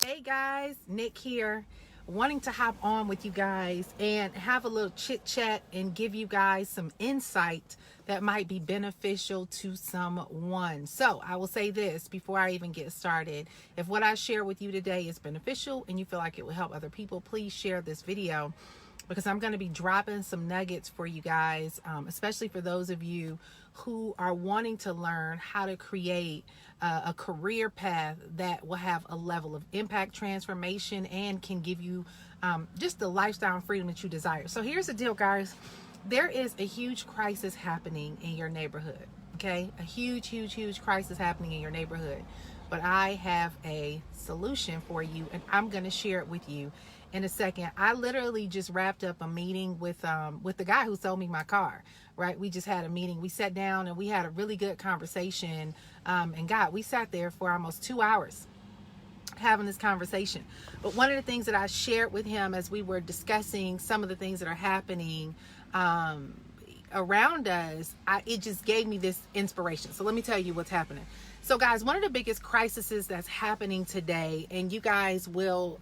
Hey guys, Nick here, wanting to hop on with you guys and have a little chit chat and give you guys some insight that might be beneficial to someone. So, I will say this before I even get started. If what I share with you today is beneficial and you feel like it will help other people, please share this video because I'm going to be dropping some nuggets for you guys, especially for those of you who are wanting to learn how to create a career path that will have a level of impact, transformation, and can give you just the lifestyle and freedom that you desire. So here's the deal, guys. There is a huge crisis happening in your neighborhood. Okay, a huge crisis happening in your neighborhood. But I have a solution for you, and I'm going to share it with you in a second. I literally just wrapped up a meeting with the guy who sold me my car. Right, we just had a meeting. We sat down and we had a really good conversation. And God, we sat there for almost 2 hours having this conversation. But one of the things that I shared with him as we were discussing some of the things that are happening around us, it just gave me this inspiration. So let me tell you what's happening. So guys, one of the biggest crises that's happening today, and you guys will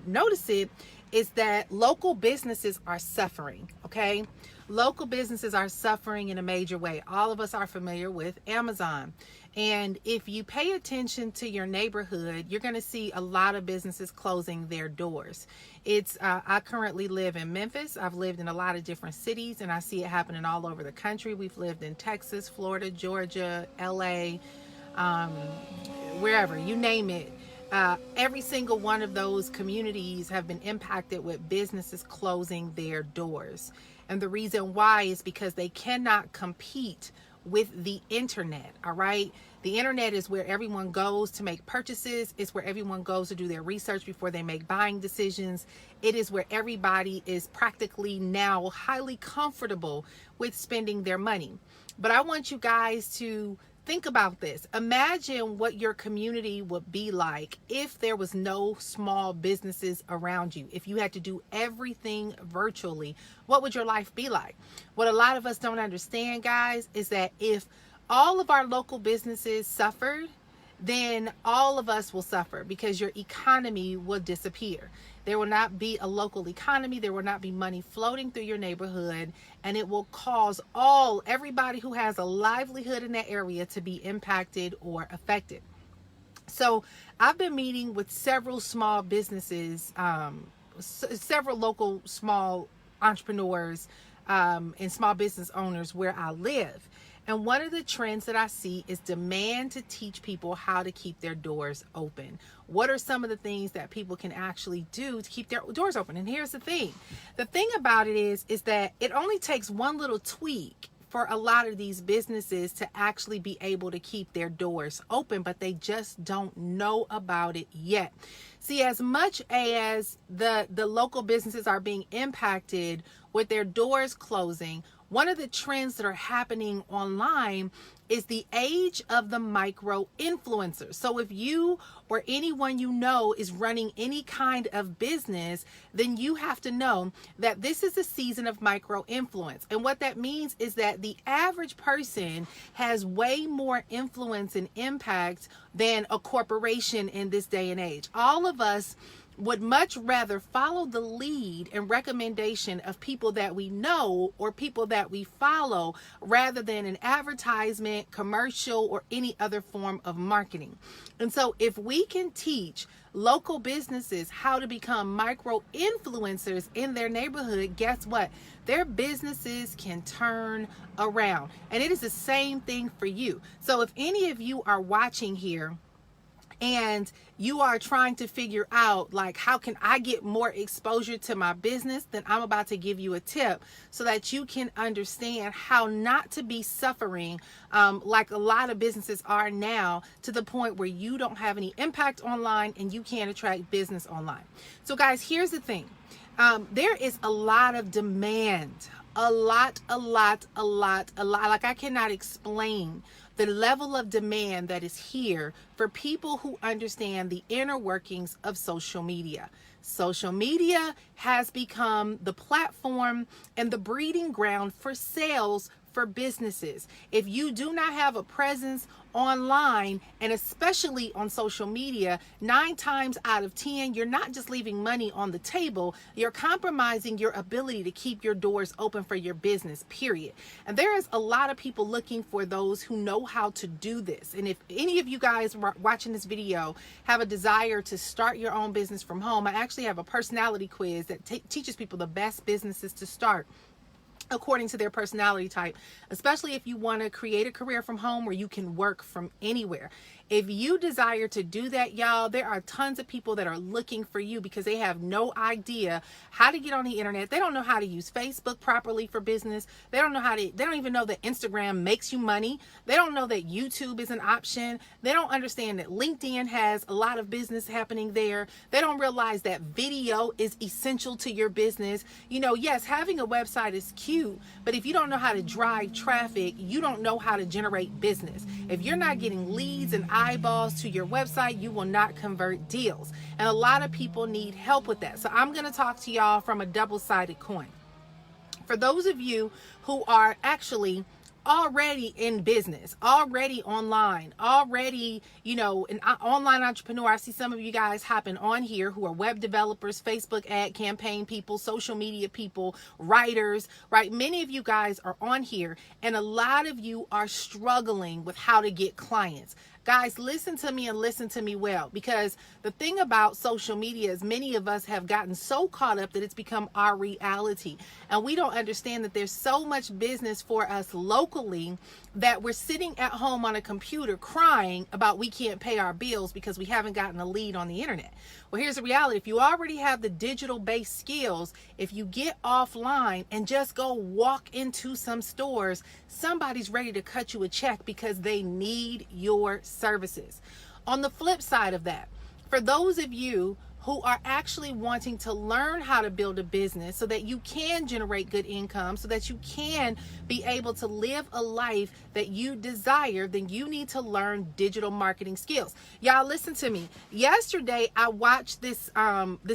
notice it, is that local businesses are suffering. Okay, local businesses are suffering in a major way. All of us are familiar with Amazon. And if you pay attention to your neighborhood, you're going to see a lot of businesses closing their doors. I currently live in Memphis. I've lived in a lot of different cities, and I see it happening all over the country. We've lived in Texas, Florida, Georgia, LA, wherever, you name it. Every single one of those communities have been impacted with businesses closing their doors. And the reason why is because they cannot compete with the internet. All right. The internet is where everyone goes to make purchases. It's where everyone goes to do their research before they make buying decisions. It is where everybody is practically now highly comfortable with spending their money. But I want you guys to think about this. Imagine what your community would be like if there was no small businesses around you. If you had to do everything virtually, what would your life be like? What a lot of us don't understand, guys, is that if all of our local businesses suffered, then all of us will suffer because your economy will disappear. There will not be a local economy. There will not be money floating through your neighborhood, and it will cause everybody who has a livelihood in that area to be impacted or affected. So I've been meeting with several small businesses, several local small entrepreneurs and small business owners where I live. And one of the trends that I see is demand to teach people how to keep their doors open. What are some of the things that people can actually do to keep their doors open? And here's the thing. The thing about it is that it only takes one little tweak for a lot of these businesses to actually be able to keep their doors open, but they just don't know about it yet. See, as much as the local businesses are being impacted with their doors closing, one of the trends that are happening online is the age of the micro influencers. So if you or anyone you know is running any kind of business, then you have to know that this is a season of micro influence. And what that means is that the average person has way more influence and impact than a corporation in this day and age. All of us would much rather follow the lead and recommendation of people that we know or people that we follow rather than an advertisement, commercial, or any other form of marketing. And so if we can teach local businesses how to become micro influencers in their neighborhood, guess what? Their businesses can turn around. And it is the same thing for you. So if any of you are watching here and you are trying to figure out, like, how can I get more exposure to my business, then I'm about to give you a tip so that you can understand how not to be suffering like a lot of businesses are now, to the point where you don't have any impact online and you can't attract business online. So guys, here's the thing. There is a lot of demand, a lot. Like, I cannot explain the level of demand that is here for people who understand the inner workings of social media. Social media has become the platform and the breeding ground for sales for businesses. If you do not have a presence online, and especially on social media, 9 times out of 10, you're not just leaving money on the table, you're compromising your ability to keep your doors open for your business, period. And there is a lot of people looking for those who know how to do this. And if any of you guys watching this video have a desire to start your own business from home, I actually have a personality quiz that teaches people the best businesses to start according to their personality type, especially if you want to create a career from home where you can work from anywhere. If you desire to do that, y'all, there are tons of people that are looking for you because they have no idea how to get on the internet. They don't know how to use Facebook properly for business. They don't even know that Instagram makes you money. They don't know that YouTube is an option. They don't understand that LinkedIn has a lot of business happening there. They don't realize that video is essential to your business. You know, yes, having a website is cute, but if you don't know how to drive traffic, you don't know how to generate business. If you're not getting leads and eyeballs to your website, you will not convert deals. And a lot of people need help with that. So I'm going to talk to y'all from a double-sided coin. For those of you who are actually already in business, already online, already, you know, an online entrepreneur. I see some of you guys hopping on here who are web developers, Facebook ad campaign people, social media people, writers, right? Many of you guys are on here, and a lot of you are struggling with how to get clients. Guys, listen to me and listen to me well, because the thing about social media is many of us have gotten so caught up that it's become our reality. And we don't understand that there's so much business for us locally that we're sitting at home on a computer crying about we can't pay our bills because we haven't gotten a lead on the internet. Well, here's the reality. If you already have the digital-based skills, if you get offline and just go walk into some stores, somebody's ready to cut you a check because they need your services. On the flip side of that, for those of you who are actually wanting to learn how to build a business so that you can generate good income, so that you can be able to live a life that you desire, then you need to learn digital marketing skills. Y'all, listen to me. Yesterday, I watched this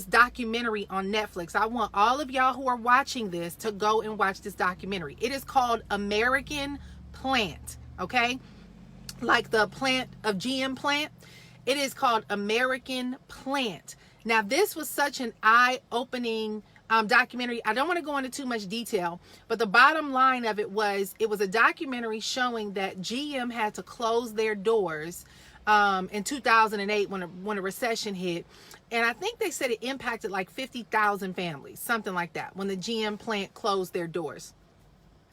documentary on Netflix. I want all of y'all who are watching this to go and watch this documentary. It is called American Plant, okay? Like the plant of GM plant. It is called American Plant. Now, this was such an eye-opening documentary. I don't want to go into too much detail, but the bottom line of it was a documentary showing that GM had to close their doors in 2008 when a recession hit. And I think they said it impacted like 50,000 families, something like that, when the GM plant closed their doors.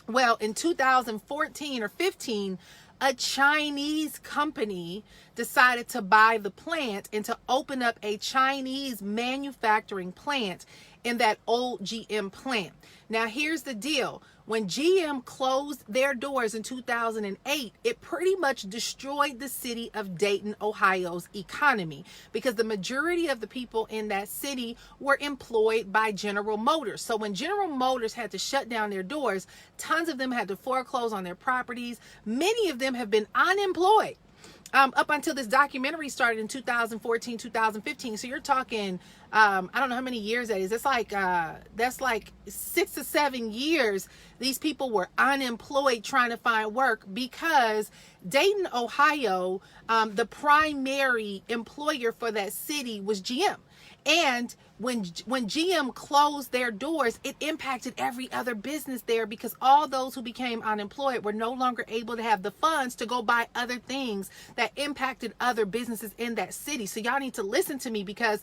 Well, in 2014 or 15, a Chinese company decided to buy the plant and to open up a Chinese manufacturing plant in that old GM plant. Now, here's the deal. When GM closed their doors in 2008, it pretty much destroyed the city of Dayton, Ohio's economy, because the majority of the people in that city were employed by General Motors. So when General Motors had to shut down their doors, tons of them had to foreclose on their properties. Many of them have been unemployed up until this documentary started in 2014, 2015. So you're talking, I don't know how many years that is. That's like 6 to 7 years. These people were unemployed trying to find work because Dayton, Ohio, the primary employer for that city was GM. And when GM closed their doors, it impacted every other business there, because all those who became unemployed were no longer able to have the funds to go buy other things that impacted other businesses in that city. So y'all need to listen to me, because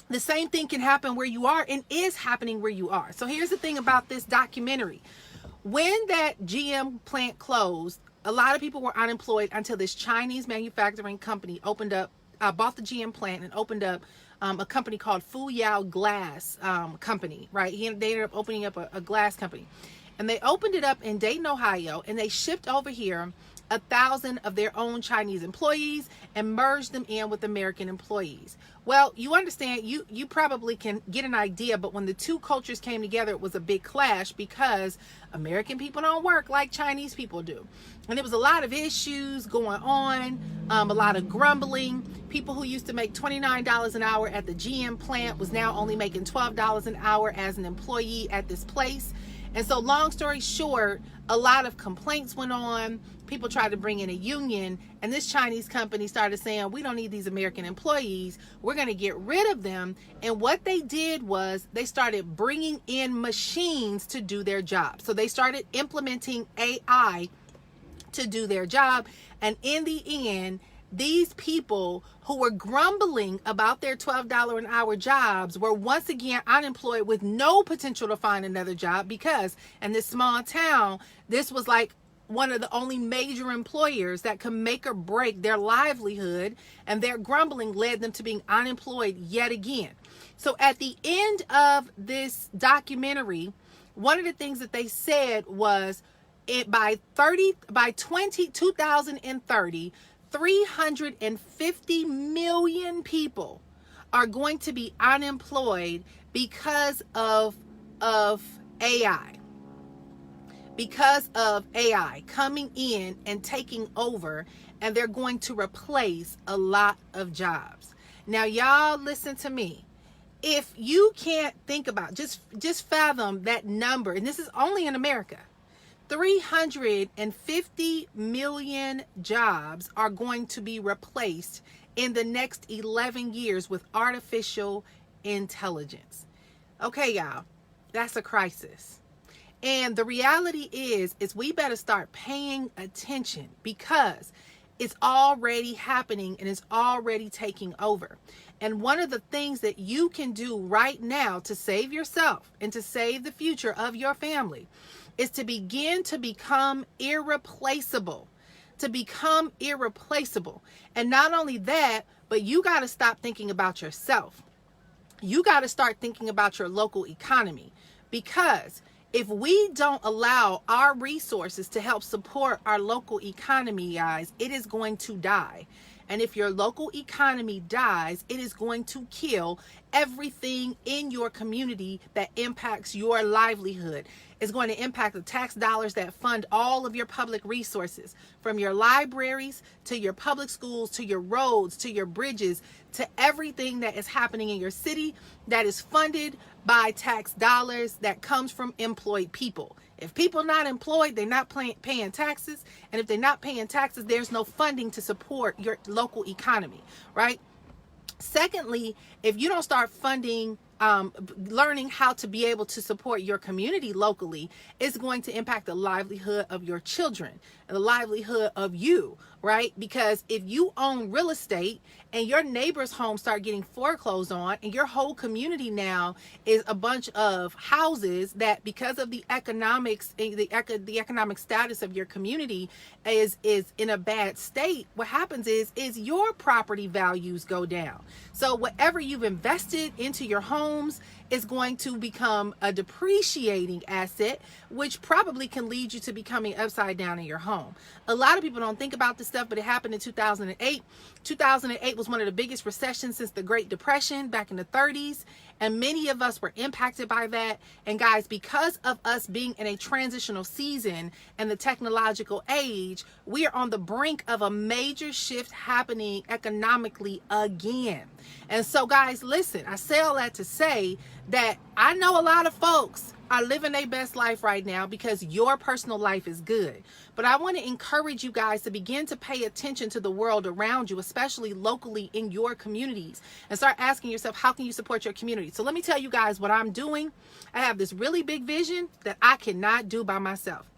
the same thing can happen where you are and is happening where you are. So here's the thing about this documentary. When that GM plant closed, a lot of people were unemployed until this Chinese manufacturing company opened up, bought the GM plant and opened up a company called Fuyao Glass Company, right? They ended up opening up a glass company. And they opened it up in Dayton, Ohio, and they shipped over here 1,000 of their own Chinese employees and merged them in with American employees. Well, you understand, you probably can get an idea, but when the two cultures came together, it was a big clash, because American people don't work like Chinese people do. And there was a lot of issues going on, a lot of grumbling. People who used to make $29 an hour at the GM plant was now only making $12 an hour as an employee at this place. And so long story short, a lot of complaints went on. People tried to bring in a union, and this Chinese company started saying, we don't need these American employees. We're going to get rid of them. And what they did was they started bringing in machines to do their job. So they started implementing AI to do their job. And in the end, these people who were grumbling about their $12 an hour jobs were once again unemployed with no potential to find another job, because in this small town, this was like one of the only major employers that could make or break their livelihood, and their grumbling led them to being unemployed yet again. So at the end of this documentary, one of the things that they said was by 2030, 350 million people are going to be unemployed because of AI. Because of AI coming in and taking over, and they're going to replace a lot of jobs. Now, y'all listen to me. If you can't think about, just fathom that number, and this is only in America, 350 million jobs are going to be replaced in the next 11 years with artificial intelligence. Okay, y'all, that's a crisis. And the reality is we better start paying attention, because it's already happening and it's already taking over. And one of the things that you can do right now to save yourself and to save the future of your family is to begin to become irreplaceable. To become irreplaceable. And not only that, but you got to stop thinking about yourself. You got to start thinking about your local economy. Because if we don't allow our resources to help support our local economy, guys, it is going to die. And if your local economy dies, it is going to kill everything in your community that impacts your livelihood. It's going to impact the tax dollars that fund all of your public resources, from your libraries to your public schools to your roads to your bridges to everything that is happening in your city that is funded by tax dollars that comes from employed people. If people not employed, they're not paying taxes. And if they're not paying taxes, there's no funding to support your local economy, right? Secondly, if you don't start funding, learning how to be able to support your community locally, it's going to impact the livelihood of your children and the livelihood of you, right? Because if you own real estate and your neighbor's home start getting foreclosed on, and your whole community now is a bunch of houses that, because of the economics, the economic status of your community is in a bad state, what happens is your property values go down. So whatever you've invested into your homes is going to become a depreciating asset, which probably can lead you to becoming upside down in your home. A lot of people don't think about this stuff, but it happened in 2008. 2008 was one of the biggest recessions since the Great Depression back in the 30s. And many of us were impacted by that. And guys, because of us being in a transitional season and the technological age, we are on the brink of a major shift happening economically again. And so guys, listen, I say all that to say that I know a lot of folks are living their best life right now because your personal life is good. But I want to encourage you guys to begin to pay attention to the world around you, especially locally in your communities, and start asking yourself, how can you support your community? So let me tell you guys what I'm doing. I have this really big vision that I cannot do by myself.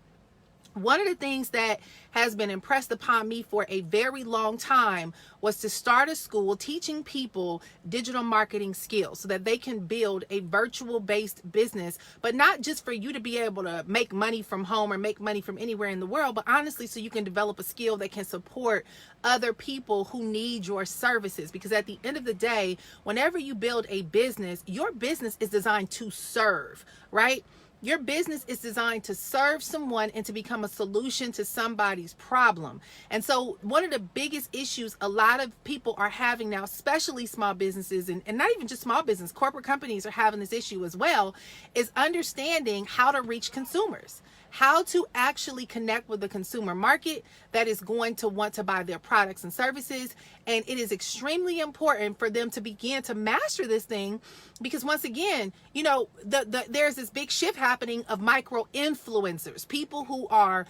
One of the things that has been impressed upon me for a very long time was to start a school teaching people digital marketing skills so that they can build a virtual based business, but not just for you to be able to make money from home or make money from anywhere in the world, but honestly, so you can develop a skill that can support other people who need your services. Because at the end of the day, whenever you build a business, your business is designed to serve, right? Your business is designed to serve someone and to become a solution to somebody's problem. And so one of the biggest issues a lot of people are having now, especially small businesses, and not even just small business, corporate companies are having this issue as well, is understanding how to reach consumers, how to actually connect with the consumer market that is going to want to buy their products and services. And it is extremely important for them to begin to master this thing, because once again, you know, there's this big shift happening of micro influencers, people who are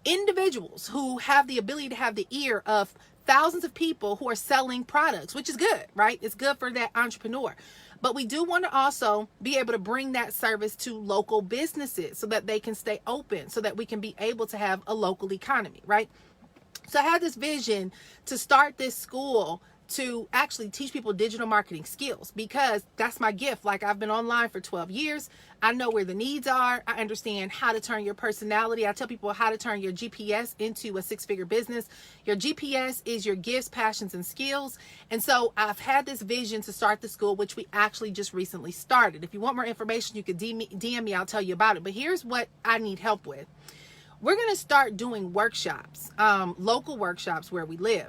individuals who have the ability to have the ear of thousands of people who are selling products, which is good, right? It's good for that entrepreneur. But we do want to also be able to bring that service to local businesses so that they can stay open, so that we can be able to have a local economy, right? So I had this vision to start this school to actually teach people digital marketing skills, because that's my gift. Like, I've been online for 12 years. I know where the needs are. I understand how to turn your personality. I tell people how to turn your GPS into a six-figure business. Your GPS is your gifts, passions, and skills. And so I've had this vision to start the school, which we actually just recently started. If you want more information, you could DM me. I'll tell you about it. But here's what I need help with. We're going to start doing workshops, local workshops where we live.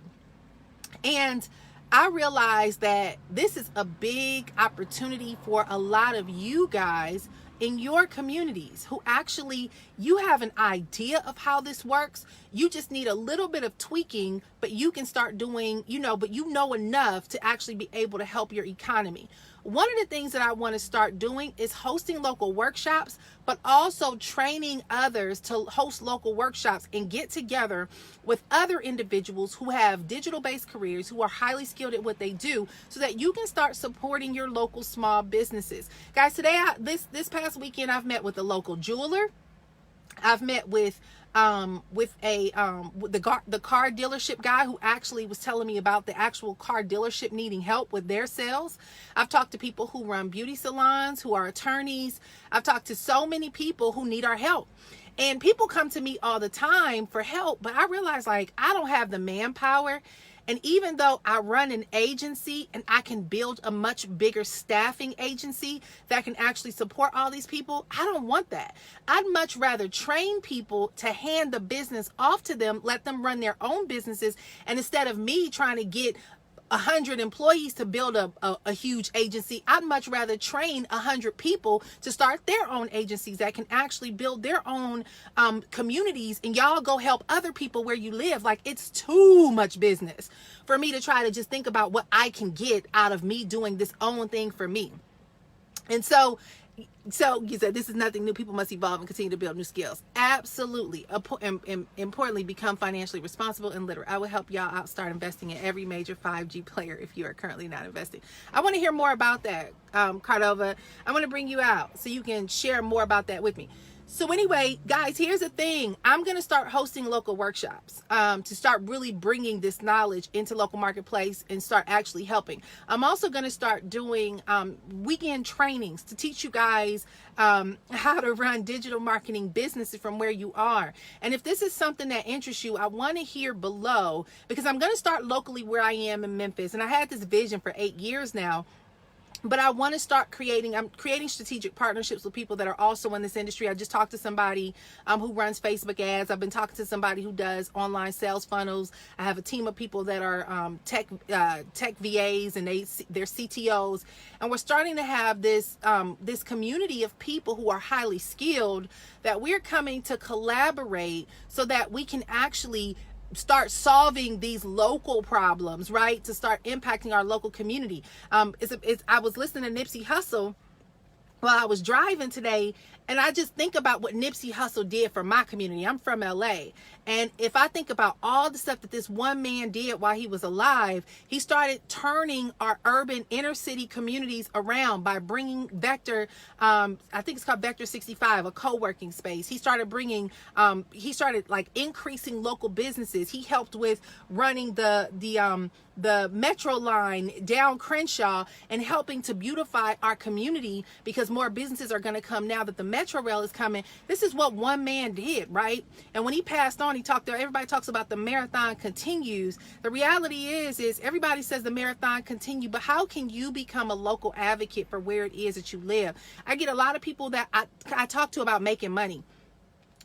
And I realize that this is a big opportunity for a lot of you guys in your communities who actually, you have an idea of how this works. You just need a little bit of tweaking, but you can start doing, but you know enough to actually be able to help your economy. One of the things that I want to start doing is hosting local workshops, but also training others to host local workshops and get together with other individuals who have digital-based careers, who are highly skilled at what they do, so that you can start supporting your local small businesses. Guys, today, this past weekend, I've met with a local jeweler. I've met with the car dealership guy who actually was telling me about the actual car dealership needing help with their sales. I've talked to people who run beauty salons, who are attorneys. I've talked to so many people who need our help. And people come to me all the time for help, but I realize, like, I don't have the manpower. And even though I run an agency and I can build a much bigger staffing agency that can actually support all these people, I don't want that. I'd much rather train people to hand the business off to them, let them run their own businesses. And instead of me trying to get 100 employees to build a huge agency, I'd much rather train 100 people to start their own agencies that can actually build their own communities, and y'all go help other people where you live. Like, it's too much business for me to try to just think about what I can get out of me doing this own thing for me. And so you said this is nothing new. People must evolve and continue to build new skills. Absolutely. Importantly, become financially responsible and literate. I will help y'all out start investing in every major 5G player if you are currently not investing. I want to hear more about that, Cardova. I want to bring you out so you can share more about that with me. So anyway, guys, here's the thing. I'm going to start hosting local workshops to start really bringing this knowledge into local marketplace and start actually helping. I'm also going to start doing weekend trainings to teach you guys how to run digital marketing businesses from where you are. And if this is something that interests you, I want to hear below, because I'm going to start locally where I am in Memphis. And I had this vision for 8 years now. But I want to start I'm creating strategic partnerships with people that are also in this industry. I just talked to somebody who runs Facebook ads. I've been talking to somebody who does online sales funnels. I have a team of people that are tech VAs, and they're CTOs. And we're starting to have this community of people who are highly skilled that we're coming to collaborate so that we can actually start solving these local problems, right? To start impacting our local community. I was listening to Nipsey Hussle while I was driving today, and I just think about what Nipsey Hussle did for my community. I'm from LA. And if I think about all the stuff that this one man did while he was alive, he started turning our urban inner city communities around by bringing Vector, I think it's called Vector 65, a co-working space. He started like increasing local businesses. He helped with running the metro line down Crenshaw and helping to beautify our community, because more businesses are going to come now that the metro rail is coming. This is what one man did, right? And when he passed on, everybody talks about the marathon continues. The reality is everybody says the marathon continue, but how can you become a local advocate for where it is that you live? I get a lot of people that I talk to about making money.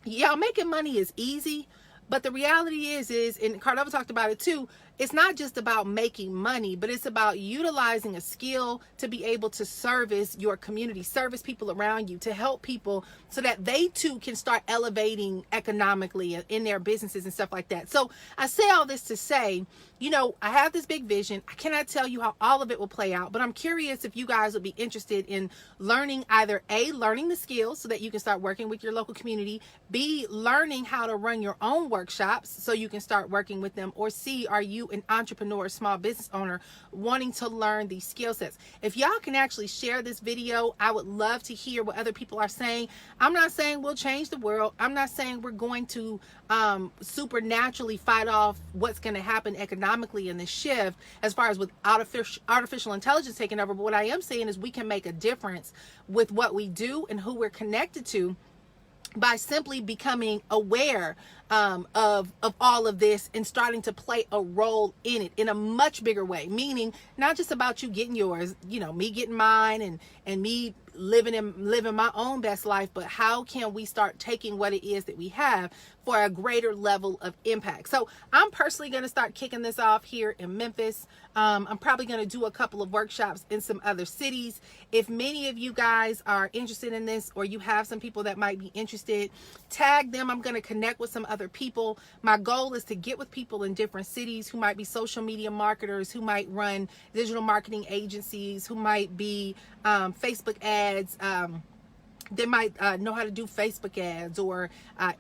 Yeah, making money is easy, but the reality is, and Cardova talked about it too, it's not just about making money, but it's about utilizing a skill to be able to service your community, service people around you, to help people so that they too can start elevating economically in their businesses and stuff like that. So I say all this to say, I have this big vision. I cannot tell you how all of it will play out, but I'm curious if you guys would be interested in learning either A, learning the skills so that you can start working with your local community, B, learning how to run your own workshops so you can start working with them, or C, are you an entrepreneur, small business owner wanting to learn these skill sets? If y'all can actually share this video, I would love to hear what other people are saying. I'm not saying we'll change the world. I'm not saying we're going to supernaturally fight off what's going to happen economically in this shift as far as with artificial intelligence taking over. But what I am saying is we can make a difference with what we do and who we're connected to by simply becoming aware of all of this and starting to play a role in it in a much bigger way, meaning not just about you getting yours, me getting mine and me living my own best life, but how can we start taking what it is that we have for a greater level of impact? So I'm personally going to start kicking this off here in Memphis. I'm probably going to do a couple of workshops in some other cities. If many of you guys are interested in this, or you have some people that might be interested, tag them. I'm going to connect with some other people. My goal is to get with people in different cities who might be social media marketers, who might run digital marketing agencies, who might be Facebook ads. They might know how to do Facebook ads or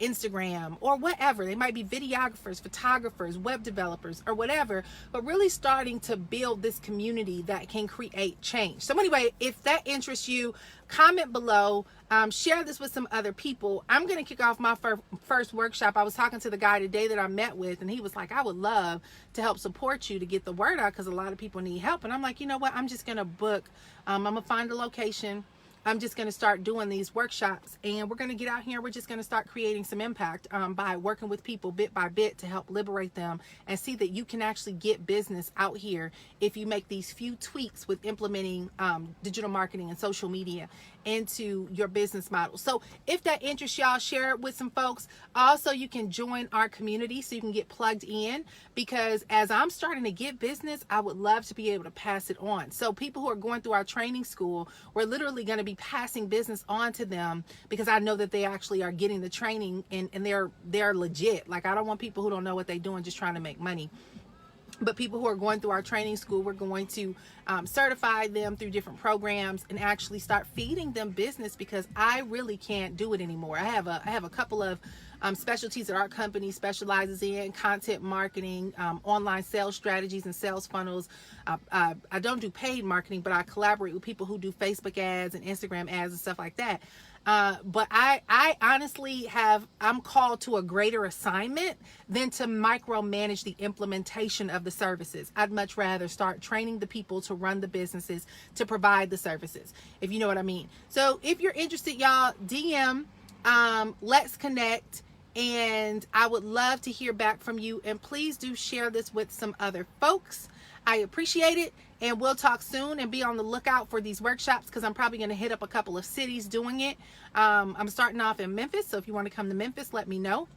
Instagram or whatever. They might be videographers, photographers, web developers, or whatever, but really starting to build this community that can create change. So anyway, if that interests you, comment below, share this with some other people. I'm going to kick off my first workshop. I was talking to the guy today that I met with, and he was like, I would love to help support you to get the word out because a lot of people need help. And I'm like, you know what? I'm just going to book. I'm going to find a location. I'm just going to start doing these workshops, and we're going to get out here. We're just going to start creating some impact by working with people bit by bit to help liberate them and see that you can actually get business out here if you make these few tweaks with implementing digital marketing and social media into your business model. So if that interests y'all, share it with some folks. Also, you can join our community so you can get plugged in, because as I'm starting to get business, I would love to be able to pass it on. So people who are going through our training school, we're literally going to be passing business on to them because I know that they actually are getting the training and they're legit. Like, I don't want people who don't know what they're doing just trying to make money. But people who are going through our training school, we're going to certify them through different programs and actually start feeding them business, because I really can't do it anymore. I have a couple of specialties that our company specializes in: content marketing, online sales strategies and sales funnels. I don't do paid marketing, but I collaborate with people who do Facebook ads and Instagram ads and stuff like that. But I honestly I'm called to a greater assignment than to micromanage the implementation of the services. I'd much rather start training the people to run the businesses, to provide the services, if you know what I mean. So if you're interested, y'all, DM, let's connect. And I would love to hear back from you. And please do share this with some other folks. I appreciate it. And we'll talk soon, and be on the lookout for these workshops, because I'm probably going to hit up a couple of cities doing it. I'm starting off in Memphis. So if you want to come to Memphis, let me know.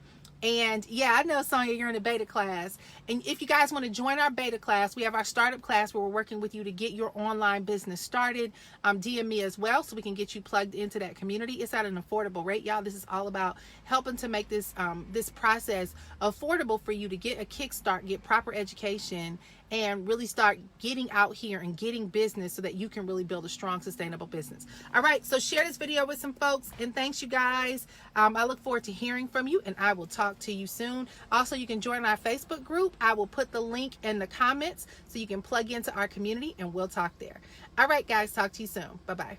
And yeah, I know, Sonia, you're in a beta class. And if you guys want to join our beta class, we have our startup class where we're working with you to get your online business started. DM me as well so we can get you plugged into that community. It's at an affordable rate, y'all. This is all about helping to make this this process affordable for you to get a kickstart, get proper education, and really start getting out here and getting business so that you can really build a strong, sustainable business. All right, so share this video with some folks, and thanks, you guys. I look forward to hearing from you, and I will talk to you soon. Also, you can join our Facebook group. I will put the link in the comments so you can plug into our community, and we'll talk there. All right, guys, talk to you soon. Bye-bye.